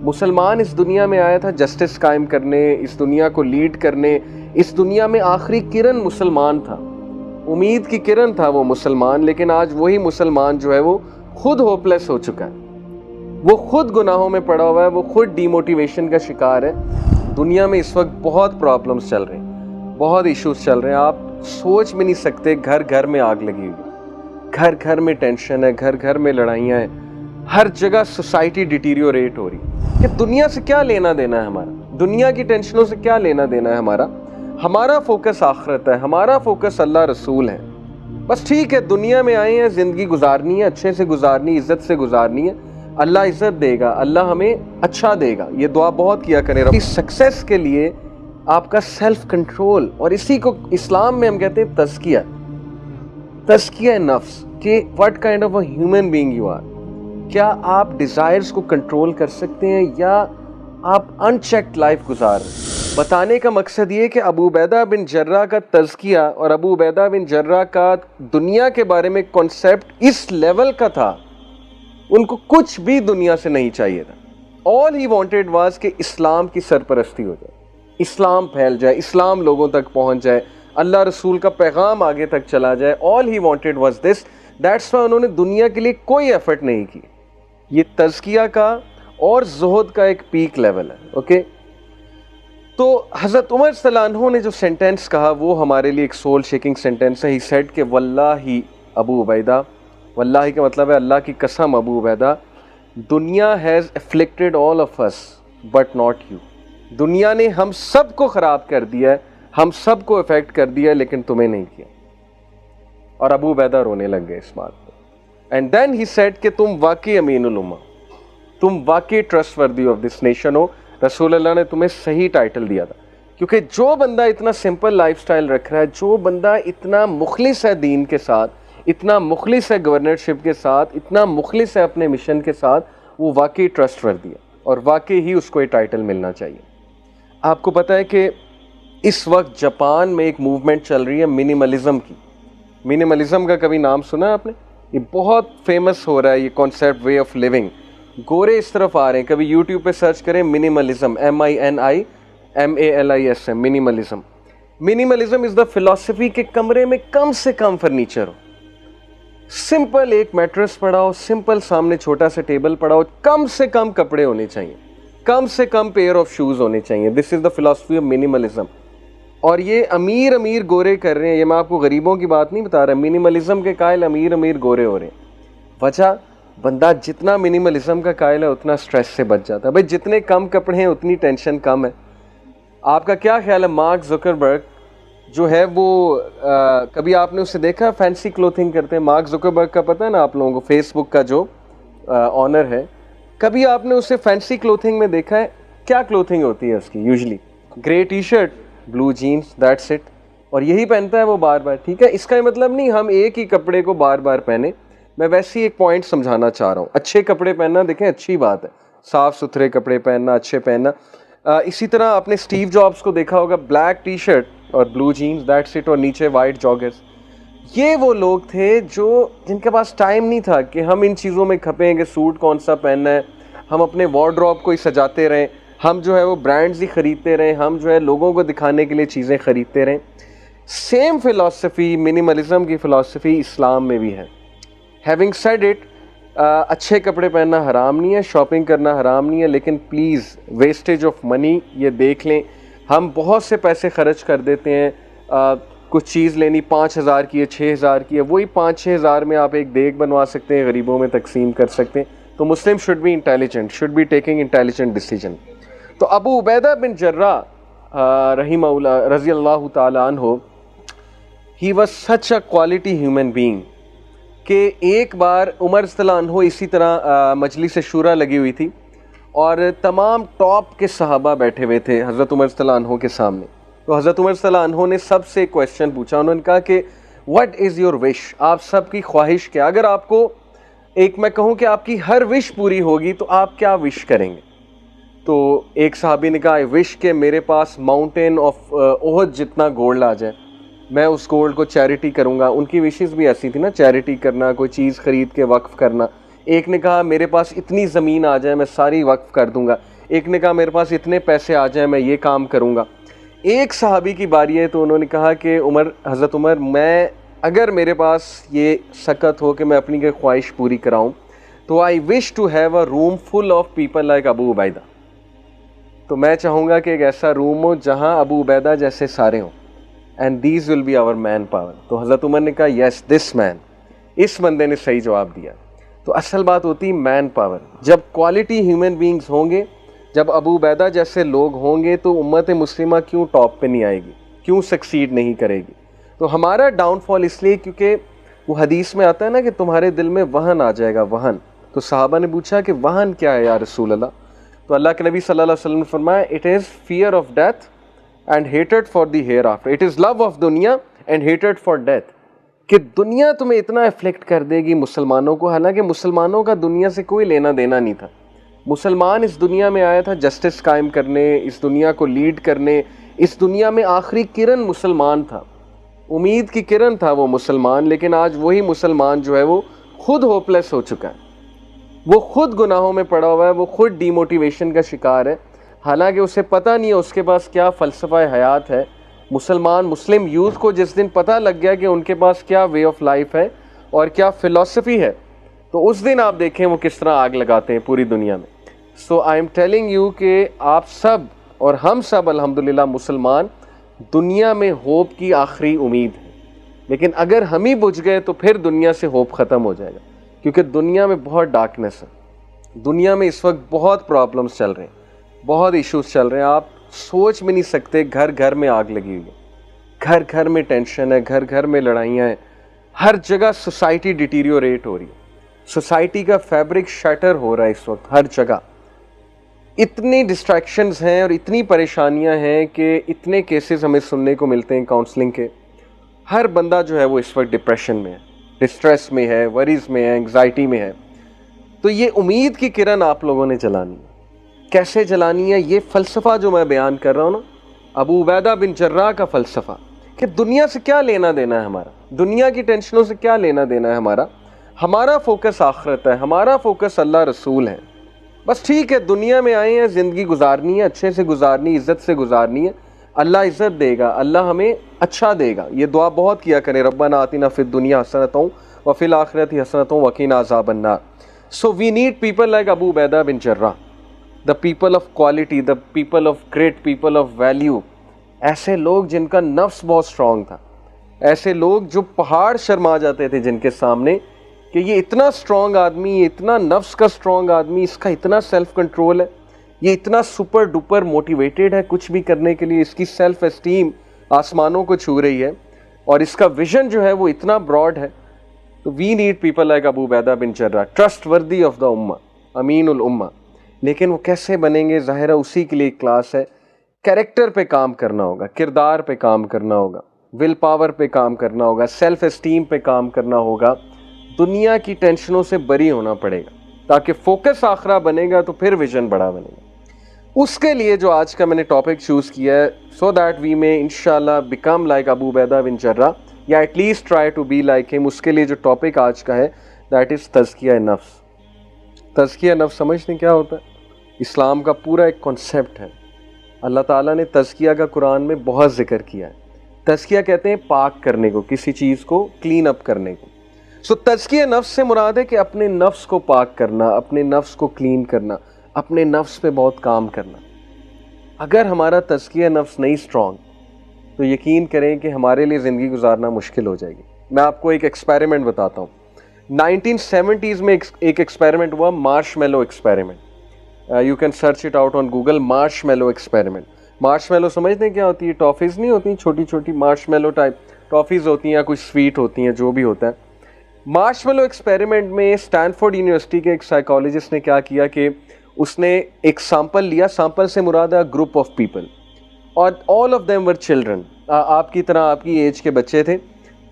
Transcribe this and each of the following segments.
مسلمان اس دنیا میں آیا تھا جسٹس قائم کرنے، اس دنیا کو لیڈ کرنے. اس دنیا میں آخری کرن مسلمان تھا، امید کی کرن تھا وہ مسلمان. لیکن آج وہی مسلمان جو ہے وہ خود ہوپلیس ہو چکا ہے، وہ خود گناہوں میں پڑا ہوا ہے، وہ خود ڈی موٹیویشن کا شکار ہے. دنیا میں اس وقت بہت پرابلمس چل رہے ہیں، بہت ایشوز چل رہے ہیں. آپ سوچ بھی نہیں سکتے، گھر گھر میں آگ لگی ہوئی، گھر گھر میں ٹینشن ہے، گھر گھر میں لڑائیاں ہیں، ہر جگہ سوسائٹی ڈیٹیریوریٹ ہو رہی ہے. کہ دنیا سے کیا لینا دینا ہے ہمارا؟ دنیا کی ٹینشنوں سے کیا لینا دینا ہے ہمارا؟ ہمارا فوکس آخرت ہے، ہمارا فوکس اللہ رسول ہے. بس ٹھیک ہے، دنیا میں آئے ہیں، زندگی گزارنی ہے، اچھے سے گزارنی، عزت سے گزارنی ہے. اللہ عزت دے گا، اللہ ہمیں اچھا دے گا. یہ دعا بہت کیا کریں. اپنی سکسیس کے لیے آپ کا سیلف کنٹرول، اور اسی کو اسلام میں ہم کہتے ہیں تزکیہ، تزکیہ نفس، کہ what kind of a human being you are. کیا آپ ڈیزائرز کو کنٹرول کر سکتے ہیں یا آپ ان چیکڈ لائف گزار رہے ہیں؟ بتانے کا مقصد یہ کہ ابو عبیدہ بن جرح کا تزکیہ اور ابو عبیدہ بن جرح کا دنیا کے بارے میں کنسیپٹ اس لیول کا تھا، ان کو کچھ بھی دنیا سے نہیں چاہیے تھا. all he wanted was کہ اسلام کی سرپرستی ہو جائے، اسلام پھیل جائے، اسلام لوگوں تک پہنچ جائے، اللہ رسول کا پیغام آگے تک چلا جائے. all he wanted was this. that's why انہوں نے دنیا کے لیے کوئی ایفرٹ نہیں کی. یہ تزکیہ کا اور زہد کا ایک پیک لیول ہے. اوکے، تو حضرت عمر صلی اللہ عنہ نے جو سینٹینس کہا وہ ہمارے لیے ایک سول شیکنگ سینٹینس ہے. ہی سیڈ کہ واللہ ابو عبیدہ، واللہ کا مطلب ہے اللہ کی قسم ابو عبیدہ، دنیا has affected all of us but not you. دنیا نے ہم سب کو خراب کر دیا ہے، ہم سب کو افیکٹ کر دیا ہے، لیکن تمہیں نہیں کیا. اور ابو عبیدہ رونے لگ گئے اس بات پہ. اینڈ دین ہی سیڈ کہ تم واقعی امین الامہ، تم واقعی trust worthy of this nation ہو. رسول اللہ نے تمہیں صحیح ٹائٹل دیا تھا، کیونکہ جو بندہ اتنا سمپل لائف سٹائل رکھ رہا ہے، جو بندہ اتنا مخلص ہے دین کے ساتھ، اتنا مخلص ہے گورنرشپ کے ساتھ، اتنا مخلص ہے اپنے مشن کے ساتھ، وہ واقعی ٹرسٹ وردی ہے اور واقعی ہی اس کو یہ ٹائٹل ملنا چاہیے. آپ کو پتہ ہے کہ اس وقت جاپان میں ایک موومنٹ چل رہی ہے منیملزم کی. منیملزم کا کبھی نام سنا ہے آپ نے؟ یہ بہت فیمس ہو رہا ہے یہ کانسیپٹ، وے آف لیونگ. گورے اس طرف آ رہے ہیں. کبھی یوٹیوب پہ سرچ کریں منیملزم، MINIMALISM، منیملزم. منیملزم از دا فلاسفی کہ کمرے میں کم سے کم فرنیچر ہو، سمپل ایک میٹرس پڑا ہو، سمپل سامنے چھوٹا سا ٹیبل پڑا ہو، کم سے کم کپڑے ہونے چاہیے، کم سے کم پیئر آف شوز ہونے چاہیے. دس از دا فلاسفی آف منیملزم. اور یہ امیر گورے کر رہے ہیں. یہ میں آپ کو غریبوں کی بات نہیں بتا رہا. منیملزم کے قائل امیر گورے ہو رہے ہیں. وجہ، بندہ جتنا منیملزم کا قائل ہے اتنا سٹریس سے بچ جاتا ہے. بھائی جتنے کم کپڑے ہیں اتنی ٹینشن کم ہے. آپ کا کیا خیال ہے مارک زکربرگ جو ہے وہ کبھی آپ نے اسے دیکھا فینسی کلوتھنگ کرتے ہیں؟ مارک زکربرگ کا پتہ ہے نا آپ لوگوں کو، فیس بک کا جو آنر ہے. کبھی آپ نے اسے فینسی کلوتھنگ میں دیکھا ہے؟ کیا کلوتھنگ ہوتی ہے اس کی؟ Usually grey T shirt, blue jeans, that's it. اور یہی پہنتا ہے وہ بار بار. ٹھیک ہے، اس کا مطلب نہیں ہم ایک ہی کپڑے کو بار بار پہنے. میں ویسے ہی ایک پوائنٹ سمجھانا چاہ رہا ہوں. اچھے کپڑے پہننا دیکھیں اچھی بات ہے، صاف ستھرے کپڑے پہننا، اچھے پہننا. اسی طرح آپ نے اسٹیو جابس کو دیکھا ہوگا، بلیک ٹی شرٹ اور بلو جینز، دیٹس اٹ، اور نیچے وائٹ جاگرز. یہ وہ لوگ تھے جن کے پاس ٹائم نہیں تھا کہ ہم ان چیزوں میں کھپیں کہ سوٹ کون سا پہننا ہے، ہم اپنے وارڈروب کو ہی سجاتے رہیں، ہم جو ہے وہ برانڈز ہی خریدتے رہیں، ہم جو ہے لوگوں کو دکھانے کے لیے چیزیں خریدتے رہیں. سیم فلاسفی، منیملزم کی فلاسفی اسلام میں بھی ہے. ہیونگ سیڈ اٹ، اچھے کپڑے پہننا حرام نہیں ہے، شاپنگ کرنا حرام نہیں ہے، لیکن پلیز ویسٹیج آف منی یہ دیکھ لیں. ہم بہت سے پیسے خرچ کر دیتے ہیں. کچھ چیز لینی 5,000 کی ہے، 6,000 کی ہے، وہی 5-6 ہزار میں آپ ایک دیگ بنوا سکتے ہیں، غریبوں میں تقسیم کر سکتے ہیں. تو Muslim should be intelligent, should be taking intelligent decision. تو ابو عبیدہ بن جرح رحمہ اللہ رضی اللہ تعالیٰ عنہ، he was such a quality human being کہ ایک بار عمر صلی اللہ عنہ اسی طرح مجلس شورا لگی ہوئی تھی اور تمام ٹاپ کے صحابہ بیٹھے ہوئے تھے حضرت عمر صلی اللہ عنہ کے سامنے. تو حضرت عمر صلی اللہ عنہ نے سب سے کویشچن پوچھا. انہوں نے کہا کہ واٹ از یور وش، آپ سب کی خواہش کیا؟ اگر آپ کو ایک میں کہوں کہ آپ کی ہر وش پوری ہوگی تو آپ کیا وش کریں گے؟ تو ایک صحابی نے کہا آئی وش کہ میرے پاس ماؤنٹین آف احد جتنا گولڈ آ جائے، میں اس گولڈ کو چیریٹی کروں گا. ان کی وشز بھی ایسی تھی نا، چیریٹی کرنا، کوئی چیز خرید کے وقف کرنا. ایک نے کہا میرے پاس اتنی زمین آ جائے میں ساری وقف کر دوں گا، ایک نے کہا میرے پاس اتنے پیسے آ جائیں میں یہ کام کروں گا۔ ایک صحابی کی باری ہے تو انہوں نے کہا کہ حضرت عمر، میں اگر میرے پاس یہ سکت ہو کہ میں اپنی کوئی خواہش پوری کراؤں تو I wish to have a room full of people like Abu Ubaidah, تو میں چاہوں گا کہ ایک ایسا روم ہو جہاں ابو عبیدہ جیسے سارے ہوں، and these will be our manpower. تو حضرت عمر نے کہا یس دس مین، اس بندے نے صحیح جواب دیا۔ تو اصل بات ہوتی مین پاور، جب کوالٹی ہیومن بینگز ہوں گے، جب ابو عبیدہ جیسے لوگ ہوں گے تو امت مسلمہ کیوں ٹاپ پہ نہیں آئے گی، کیوں سکسیڈ نہیں کرے گی۔ تو ہمارا ڈاؤن فال اس لیے کیونکہ وہ حدیث میں آتا ہے نا کہ تمہارے دل میں وہن آ جائے گا، وہن۔ تو صحابہ نے پوچھا کہ وہن کیا ہے یا رسول اللہ؟ تو اللہ کے نبی صلی اللہ علیہ وسلم نے فرمایا it is fear of death and hated for the hereafter, it is love of دنیا اینڈ ہیٹڈ فار ڈیتھ، کہ دنیا تمہیں اتنا افلیکٹ کر دے گی مسلمانوں کو، حالانکہ مسلمانوں کا دنیا سے کوئی لینا دینا نہیں تھا۔ مسلمان اس دنیا میں آیا تھا جسٹس قائم کرنے، اس دنیا کو لیڈ کرنے، اس دنیا میں آخری کرن مسلمان تھا، امید کی کرن تھا وہ مسلمان، لیکن آج وہی مسلمان جو ہے وہ خود ہوپلیس ہو چکا ہے، وہ خود گناہوں میں پڑا ہوا ہے، وہ خود ڈی موٹیویشن کا شکار ہے، حالانکہ اسے پتہ نہیں ہے اس کے پاس کیا فلسفہ حیات ہے۔ مسلم یوتھ کو جس دن پتہ لگ گیا کہ ان کے پاس کیا وے آف لائف ہے اور کیا فلسفی ہے، تو اس دن آپ دیکھیں وہ کس طرح آگ لگاتے ہیں پوری دنیا میں۔ سو آئی ایم ٹیلنگ یو کہ آپ سب اور ہم سب الحمدللہ مسلمان دنیا میں ہوپ کی آخری امید ہے، لیکن اگر ہم ہی بجھ گئے تو پھر دنیا سے ہوپ ختم ہو جائے گا، کیونکہ دنیا میں بہت ڈارکنیس ہے، دنیا میں اس وقت بہت پرابلمس چل رہے ہیں، بہت ایشوز چل رہے ہیں، آپ سوچ بھی نہیں سکتے، گھر گھر میں آگ لگی ہوئی ہے، گھر گھر میں ٹینشن ہے، گھر گھر میں لڑائیاں ہیں، ہر جگہ سوسائٹی ڈیٹیریوریٹ ہو رہی ہے، سوسائٹی کا فیبرک شیٹر ہو رہا ہے اس وقت ہر جگہ، اتنی ڈسٹریکشنز ہیں اور اتنی پریشانیاں ہیں کہ اتنے کیسز ہمیں سننے کو ملتے ہیں کاؤنسلنگ کے، ہر بندہ جو ہے وہ اس وقت ڈپریشن میں ہے، ڈسٹریس میں ہے، وریز میں ہے، انگزائٹی میں ہے۔ تو یہ امید کی کرن آپ لوگوں نے جلانی ہے۔ کیسے جلانی ہے؟ یہ فلسفہ جو میں بیان کر رہا ہوں نا، ابو عبیدہ بن جراح کا فلسفہ، کہ دنیا سے کیا لینا دینا ہے ہمارا، دنیا کی ٹینشنوں سے کیا لینا دینا ہے ہمارا فوکس آخرت ہے، ہمارا فوکس اللہ رسول ہے۔ بس ٹھیک ہے، دنیا میں آئے ہیں، زندگی گزارنی ہے، اچھے سے گزارنی، عزت سے گزارنی ہے، اللہ عزت دے گا، اللہ ہمیں اچھا دے گا۔ یہ دعا بہت کیا کریں، ربنا آتنا فی الدنیا حسنۃ وفی الآخرۃ حسنۃ وقنا عذاب النار۔ So we need people like Abu Ubaidah bin Jarrah, the people of quality, the people of great people of value، ایسے لوگ جن کا نفس بہت سٹرونگ تھا، ایسے لوگ جو پہاڑ شرما جاتے تھے جن کے سامنے کہ یہ اتنا سٹرونگ آدمی، یہ اتنا نفس کا سٹرونگ آدمی، اس کا اتنا سیلف کنٹرول ہے، یہ اتنا سپر ڈوپر موٹیویٹڈ ہے کچھ بھی کرنے کے لیے، اس کی سیلف اسٹیم آسمانوں کو چھو رہی ہے اور اس کا ویژن جو ہے وہ اتنا براڈ ہے۔ تو we need people like Abu Ubaidah bin Jarrah, trustworthy of the امہ، امین الامہ۔ لیکن وہ کیسے بنیں گے؟ ظاہر ہے اسی کے لیے کلاس ہے، کیریکٹر پہ کام کرنا ہوگا، کردار پہ کام کرنا ہوگا، ول پاور پہ کام کرنا ہوگا، سیلف اسٹیم پہ کام کرنا ہوگا، دنیا کی ٹینشنوں سے بری ہونا پڑے گا تاکہ فوکس آخرہ بنے گا تو پھر ویژن بڑا بنے گا۔ اس کے لیے جو آج کا میں نے ٹاپک چوز کیا ہے، سو دیٹ وی میں انشاءاللہ become like Abu Ubaidah bin Jarrah یا at least try to be like ہم، اس کے لیے جو ٹاپک آج کا ہے دیٹ از تزکیہ نفس۔ تزکیہ نفس سمجھتے ہیں کیا ہوتا ہے؟ اسلام کا پورا ایک کنسیپٹ ہے، اللہ تعالیٰ نے تزکیہ کا قرآن میں بہت ذکر کیا ہے۔ تزکیہ کہتے ہیں پاک کرنے کو، کسی چیز کو کلین اپ کرنے کو۔ سو تزکیہ نفس سے مراد ہے کہ اپنے نفس کو پاک کرنا، اپنے نفس کو کلین کرنا، اپنے نفس پہ بہت کام کرنا۔ اگر ہمارا تزکیہ نفس نہیں سٹرونگ تو یقین کریں کہ ہمارے لیے زندگی گزارنا مشکل ہو جائے گی۔ میں آپ کو ایک ایکسپیریمنٹ بتاتا ہوں۔ 1970s میں ایک ایکسپیریمنٹ ہوا، marshmallow experiment, you can search it out on Google, marshmallow experiment. Marshmallow سمجھتے ہیں کیا ہوتی ہے؟ ٹافیز نہیں ہوتی چھوٹی چھوٹی، مارش میلو ٹائپ ٹافیز ہوتی ہیں یا کچھ سویٹ ہوتی ہیں، جو بھی ہوتا ہے۔ مارش میلو ایکسپیریمنٹ میں اسٹینفورڈ یونیورسٹی کے ایک سائیکالوجسٹ نے کیا کیا کہ اس نے ایک سیمپل لیا، سیمپل سے مراد ہے گروپ آف پیپل، اور all of them were children, آپ کی طرح آپ کی ایج کے بچے تھے،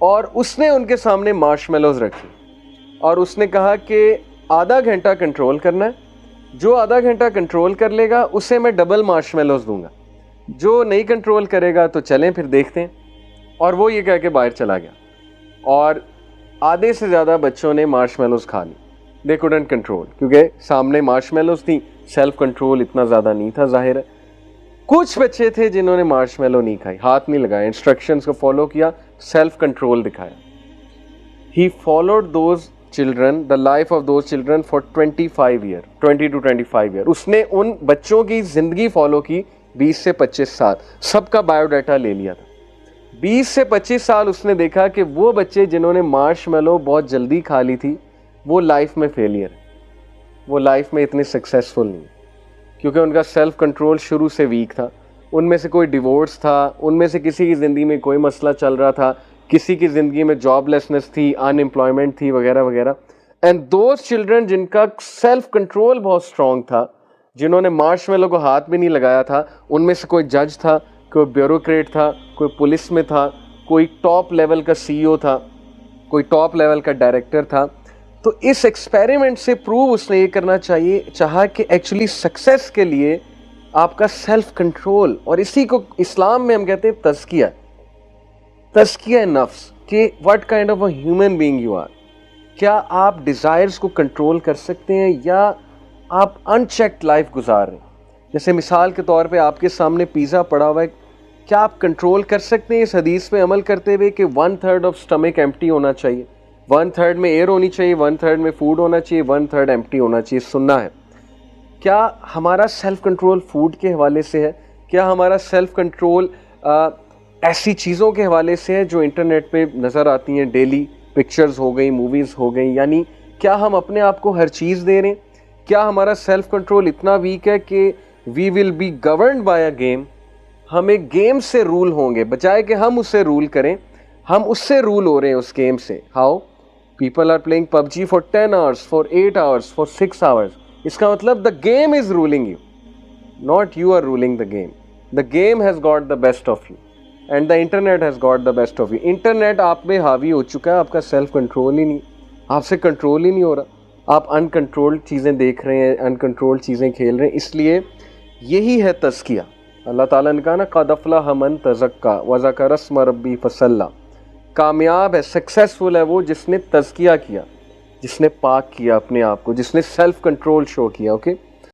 اور اس نے ان کے سامنے مارش میلوز رکھی اور اس نے کہا کہ آدھا گھنٹہ کنٹرول کرنا ہے، جو آدھا گھنٹہ کنٹرول کر لے گا اسے میں ڈبل مارش میلوز دوں گا، جو نہیں کنٹرول کرے گا تو چلیں پھر دیکھتے ہیں۔ اور وہ یہ کہہ کے باہر چلا گیا اور آدھے سے زیادہ بچوں نے مارش میلوز کھا لی، they couldn't control, کیونکہ سامنے مارشمیلوز تھیں, سیلف کنٹرول اتنا زیادہ نہیں تھا ظاہر ہے. کچھ بچے تھے جنہوں نے مارشمیلو نہیں کھائی, ہاتھ نہیں لگایا, انسٹرکشنز کو فالو کیا, سیلف کنٹرول دکھایا. He followed those children, the life of those children for 25 years, 20 to 25 years. اس نے ان بچوں کی زندگی فالو کی 20 سے 25 سال, سب کا بایو ڈیٹا لے لیا تھا. 20 سے 25 سال اس نے دیکھا کہ وہ بچے جنہوں نے مارشمیلو بہت جلدی کھا لی تھی وہ لائف میں فیلئر ہے, وہ لائف میں اتنے سکسیسفل نہیں, کیونکہ ان کا سیلف کنٹرول شروع سے ویک تھا. ان میں سے کوئی ڈیورس تھا, ان میں سے کسی کی زندگی میں کوئی مسئلہ چل رہا تھا, کسی کی زندگی میں جاب لیسنس تھی, ان امپلائمنٹ تھی وغیرہ وغیرہ. اینڈ دوز چلڈرن جن کا سیلف کنٹرول بہت اسٹرانگ تھا, جنہوں نے مارشمیلو کو ہاتھ بھی نہیں لگایا تھا, ان میں سے کوئی جج تھا, کوئی بیوروکریٹ تھا, کوئی پولیس میں تھا, کوئی ٹاپ لیول کا سی او تھا, کوئی ٹاپ لیول کا ڈائریکٹر تھا. تو اس ایکسپیریمنٹ سے پروو اس نے یہ کرنا چاہا کہ ایکچولی سکسیس کے لیے آپ کا سیلف کنٹرول, اور اسی کو اسلام میں ہم کہتے ہیں تزکیہ, تزکیہ نفس, کہ what kind of a human being you are. کیا آپ ڈیزائرز کو کنٹرول کر سکتے ہیں یا آپ ان چیکڈ لائف گزار رہے ہیں. جیسے مثال کے طور پہ آپ کے سامنے پیزا پڑا ہوا ہے, کیا آپ کنٹرول کر سکتے ہیں اس حدیث پہ عمل کرتے ہوئے کہ 1/3 آف اسٹمک ایمپٹی ہونا چاہیے, 1/3 میں ایئر ہونی چاہیے, 1/3 میں فوڈ ہونا چاہیے, 1/3 ایمپٹی ہونا چاہیے, سننا ہے. کیا ہمارا سیلف کنٹرول فوڈ کے حوالے سے ہے؟ کیا ہمارا سیلف کنٹرول ایسی چیزوں کے حوالے سے ہے جو انٹرنیٹ پہ نظر آتی ہیں ڈیلی, پکچرز ہو گئیں, موویز ہو گئیں, یعنی کیا ہم اپنے آپ کو ہر چیز دے رہے ہیں؟ کیا ہمارا سیلف کنٹرول اتنا ویک ہے کہ we will be governed by a game, ہم ایک گیم سے رول ہوں گے بجائے کہ ہم اسے رول کریں, ہم اس سے رول ہو رہے ہیں اس گیم سے. How people are playing PUBG for 10 hours, for 8 hours, for 6 hours. اس کا مطلب the game is ruling you, not you are ruling the game. The game has got the best of you and the internet has got the best of you. Internet آپ میں حاوی ہو چکا ہے, آپ کا self control ہی نہیں, آپ سے کنٹرول ہی نہیں ہو رہا, آپ ان کنٹرول چیزیں دیکھ رہے ہیں, ان کنٹرول چیزیں کھیل رہے ہیں. اس لیے یہی ہے تزکیہ. اللہ تعالیٰ نے کہا نا قد افلح من تزکیٰ وذکر اسم ربہ فصلی, کامیاب ہے, سکسیسفل ہے وہ جس نے تزکیہ کیا, جس نے پاک کیا اپنے آپ کو, جس نے سیلف کنٹرول شو کیا. اوکے